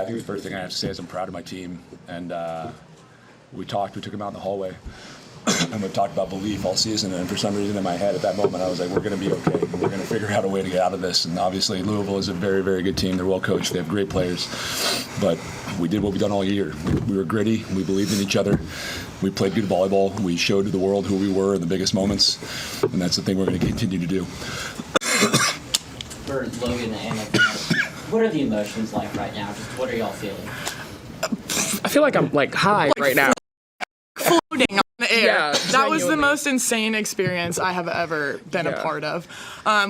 think the first thing I have to say is I'm proud of my team. And we took them out in the hallway. And we've talked about belief all season, and for some reason in my head at that moment I was like, we're going to be okay. We're going to figure out a way to get out of this. And obviously Louisville is a very, very good team. They're well coached. They have great players. But we did what we've done all year. We were gritty. We believed in each other. We played good volleyball. We showed the world who we were in the biggest moments. And that's the thing we're going to continue to do. For Logan and what are the emotions like right now? Just what are y'all feeling? I feel like I'm high right now. Floating on the air. Yeah, that was the most insane experience I have ever been a part of.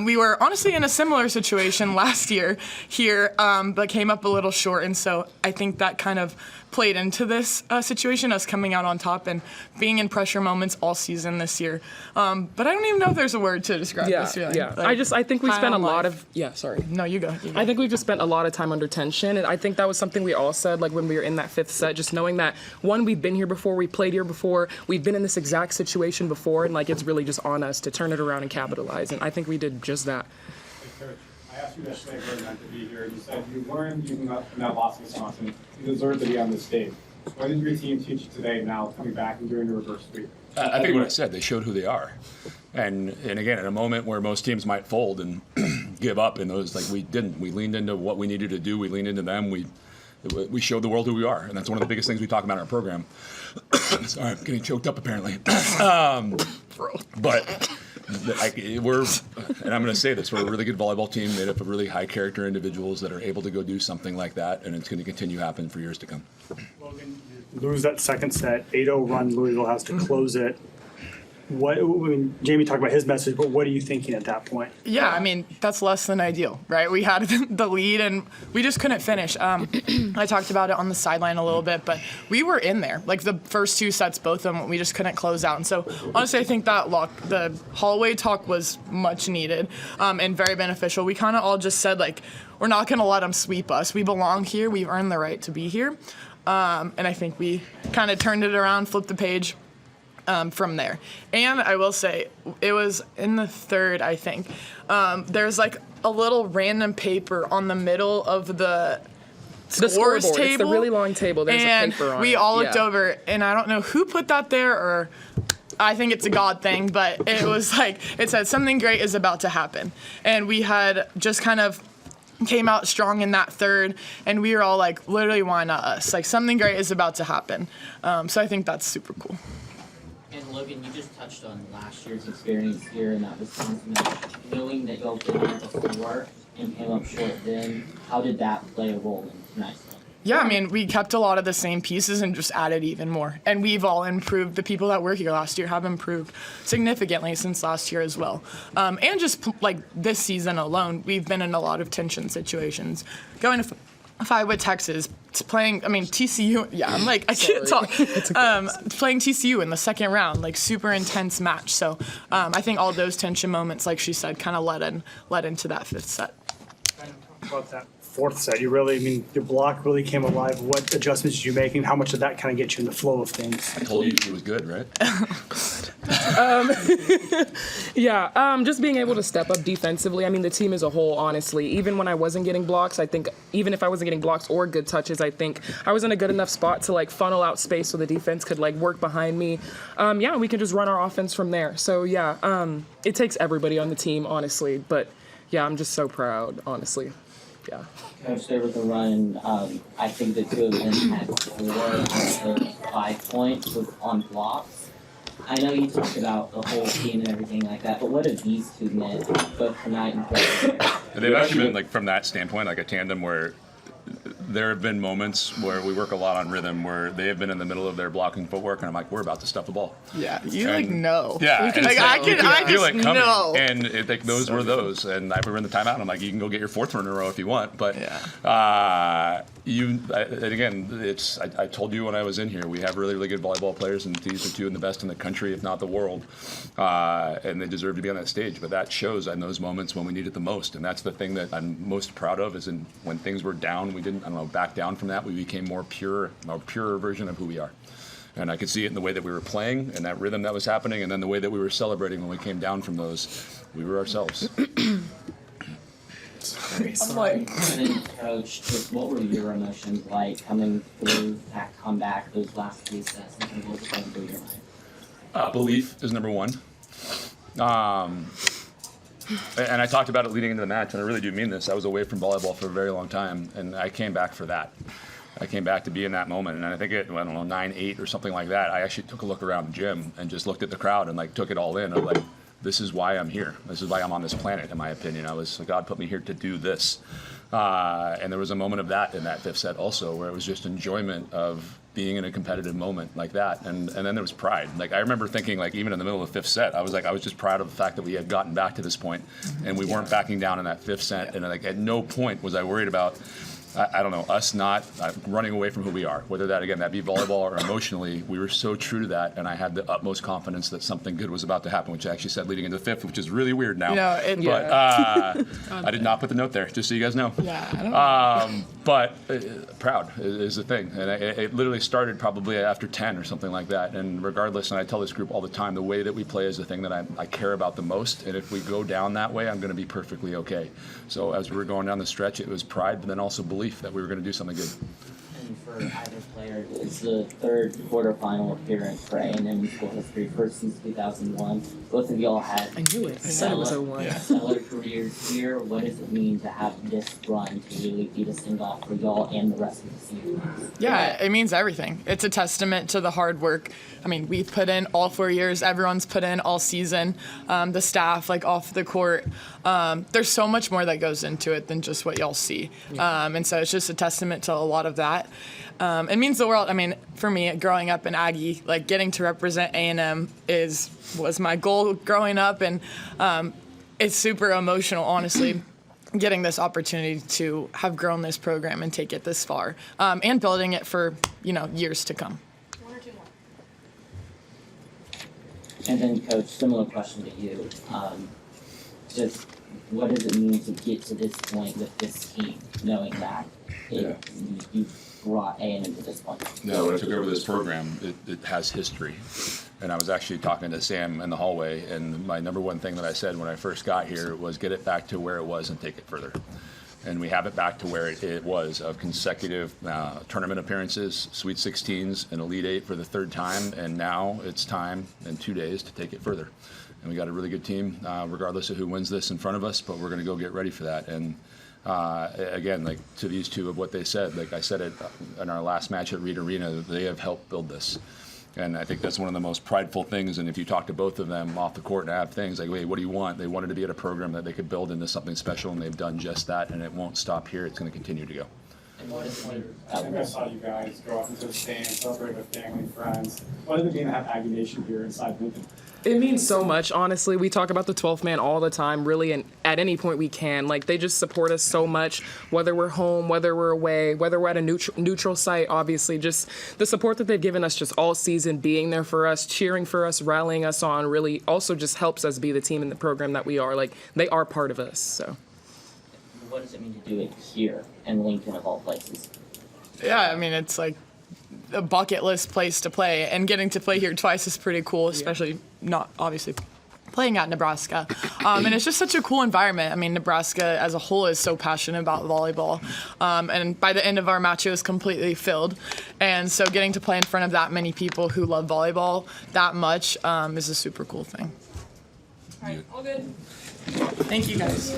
We were honestly in a similar situation last year here, but came up a little short, and so I think that kind of played into this situation, us coming out on top and being in pressure moments all season this year. But I don't even know if there's a word to describe this feeling. Yeah, I think we spent a lot of, sorry. No, you go. I think we've just spent a lot of time under tension, and I think that was something we all said, when we were in that fifth set, just knowing that, one, we've been here before, we played here before, we've been in this exact situation before, and it's really just on us to turn it around and capitalize, and I think we did just that. Hey, Coach, I asked you yesterday if you were meant to be here, and you said you learned in that loss to Wisconsin, you deserve to be on this stage. What did your team teach you today now, coming back and doing the reverse sweep? I think what I said, they showed who they are. And again, in a moment where most teams might fold and give up in those, we didn't. We leaned into what we needed to do. We leaned into them. We showed the world who we are. And that's one of the biggest things we talk about in our program. Sorry, I'm getting choked up apparently. But we're, and I'm going to say this, we're a really good volleyball team made up of really high character individuals that are able to go do something like that, and it's going to continue to happen for years to come. Logan, you lose that second set, 8-0 run, Louisville has to close it. Jamie talked about his message, but what are you thinking at that point? Yeah, that's less than ideal, right? We had the lead and we just couldn't finish. I talked about it on the sideline a little bit, but we were in there. The first two sets, both of them, we just couldn't close out. And so honestly, I think that the hallway talk was much needed and very beneficial. We kind of all just said, we're not going to let them sweep us. We belong here. We've earned the right to be here. And I think we kind of turned it around, flipped the page. From there. And I will say, it was in the third, I think. There's a little random paper on the middle of the scores table. It's the really long table. There's a paper on it. And we all looked over, and I don't know who put that there, or I think it's a God thing, but it was it said something great is about to happen. And we had just kind of came out strong in that third, and we were all literally, why not us? Something great is about to happen. So I think that's super cool. And Logan, you just touched on last year's experience here in that Wisconsin match. Knowing that y'all been there before and came up short then, how did that play a role in tonight's game? Yeah, we kept a lot of the same pieces and just added even more. And we've all improved. The people that were here last year have improved significantly since last year as well. And just this season alone, we've been in a lot of tension situations. Going to fight with Texas, playing, TCU, I can't talk. Playing TCU in the second round, super intense match. So I think all those tension moments, like she said, kind of led into that fifth set. About that fourth set, you really, your block really came alive. What adjustments did you make, and how much did that kind of get you in the flow of things? I told you she was good, right? Just being able to step up defensively. The team as a whole, honestly, even when I wasn't getting blocks, I think even if I wasn't getting blocks or good touches, I think I was in a good enough spot to funnel out space so the defense could work behind me. We could just run our offense from there. So it takes everybody on the team, honestly. But I'm just so proud, honestly. Yeah. Coach, there was a run, I think the two of them had 4 out of 5 points on blocks. I know you talked about the whole team and everything like that, but what have these two meant both tonight and today? They've actually been, from that standpoint, a tandem where there have been moments where we work a lot on rhythm where they have been in the middle of their blocking footwork, and I'm we're about to stuff the ball. Yeah, you know. Yeah, I just know. And those were those. And I remember in the timeout, I'm you can go get your 4th one in a row if you want. But and again, I told you when I was in here, we have really, really good volleyball players, and these are 2 of the best in the country, if not the world. And they deserve to be on that stage. But that shows in those moments when we need it the most. And that's the thing that I'm most proud of, is when things were down, we didn't, back down from that. We became more purer version of who we are. And I could see it in the way that we were playing and that rhythm that was happening, and then the way that we were celebrating when we came down from those. We were ourselves. I'm like, And then, Coach, just what were your emotions like coming through that comeback, those last three sets, and what was going through your mind? Belief is number one. And I talked about it leading into the match, and I really do mean this. I was away from volleyball for a very long time, and I came back for that. I came back to be in that moment, and I think it, I don't know, 9-8 or something like that. I actually took a look around the gym and just looked at the crowd and like took it all in. I was like, this is why I'm here. This is why I'm on this planet, in my opinion. God put me here to do this. And there was a moment of that in that fifth set also, where it was just enjoyment of being in a competitive moment like that. And then there was pride. Like, I remember thinking, like, even in the middle of the fifth set, I was just proud of the fact that we had gotten back to this point and we weren't backing down in that fifth set. And like, at no point was I worried about, I don't know, us not running away from who we are. Whether that be volleyball or emotionally, we were so true to that, and I had the utmost confidence that something good was about to happen, which I actually said leading into the fifth, which is really weird now. I did not put the note there, just so you guys know. yeah, I don't know. But proud is the thing, and it literally started probably after 10 or something like that. And regardless, and I tell this group all the time, the way that we play is the thing that I care about the most. And if we go down that way, I'm going to be perfectly okay. So as we were going down the stretch, it was pride, but then also belief that we were going to do something good. And for either player, it's the third quarterfinal appearance for A&M school history, first since 2001. Both of y'all had I knew it. I said it was 01. stellar careers here. What does it mean to have this run to really be the send-off for y'all and the rest of the season? Yeah, it means everything. It's a testament to the hard work. I mean, we've put in all 4 years. Everyone's put in all season. The staff, like off the court. There's so much more that goes into it than just what y'all see. And so it's just a testament to a lot of that. It means the world. I mean, for me, growing up in Aggie, like getting to represent A&M was my goal growing up, and it's super emotional, honestly. Getting this opportunity to have grown this program and take it this far, and building it for years to come. One or two more. And then, Coach, similar question to you. Just what does it mean to get to this point with this team, knowing that you brought A&M to this point? No, when I took over this program, it has history. And I was actually talking to Sam in the hallway, and my number one thing that I said when I first got here was get it back to where it was and take it further. And we have it back to where it was, of consecutive tournament appearances, Sweet 16s, and Elite 8 for the third time, and now it's time in 2 days to take it further. And we got a really good team, regardless of who wins this in front of us, but we're going to go get ready for that. And again, like to these two of what they said, like I said it in our last match at Reed Arena, they have helped build this. And I think that's one of the most prideful things. And if you talk to both of them off the court and have things like, wait, what do you want? They wanted to be at a program that they could build into something special, and they've done just that. And it won't stop here. It's going to continue to go. And what is I think I saw you guys go up into the stands, celebrate with family and friends. What does it mean to have Aggie Nation here inside Lincoln? It means so much, honestly. We talk about the 12th man all the time, really, and at any point we can. Like, they just support us so much, whether we're home, whether we're away, whether we're at a neutral site, obviously. Just the support that they've given us just all season, being there for us, cheering for us, rallying us on, really also just helps us be the team in the program that we are. Like, they are part of us, so. What does it mean to do it here in Lincoln, of all places? Yeah, I mean, it's like a bucket list place to play, and getting to play here twice is pretty cool, especially not obviously playing at Nebraska. And it's just such a cool environment. I mean, Nebraska as a whole is so passionate about volleyball. And by the end of our match, it was completely filled. And so getting to play in front of that many people who love volleyball that much is a super cool thing. All right, all good. Thank you, guys.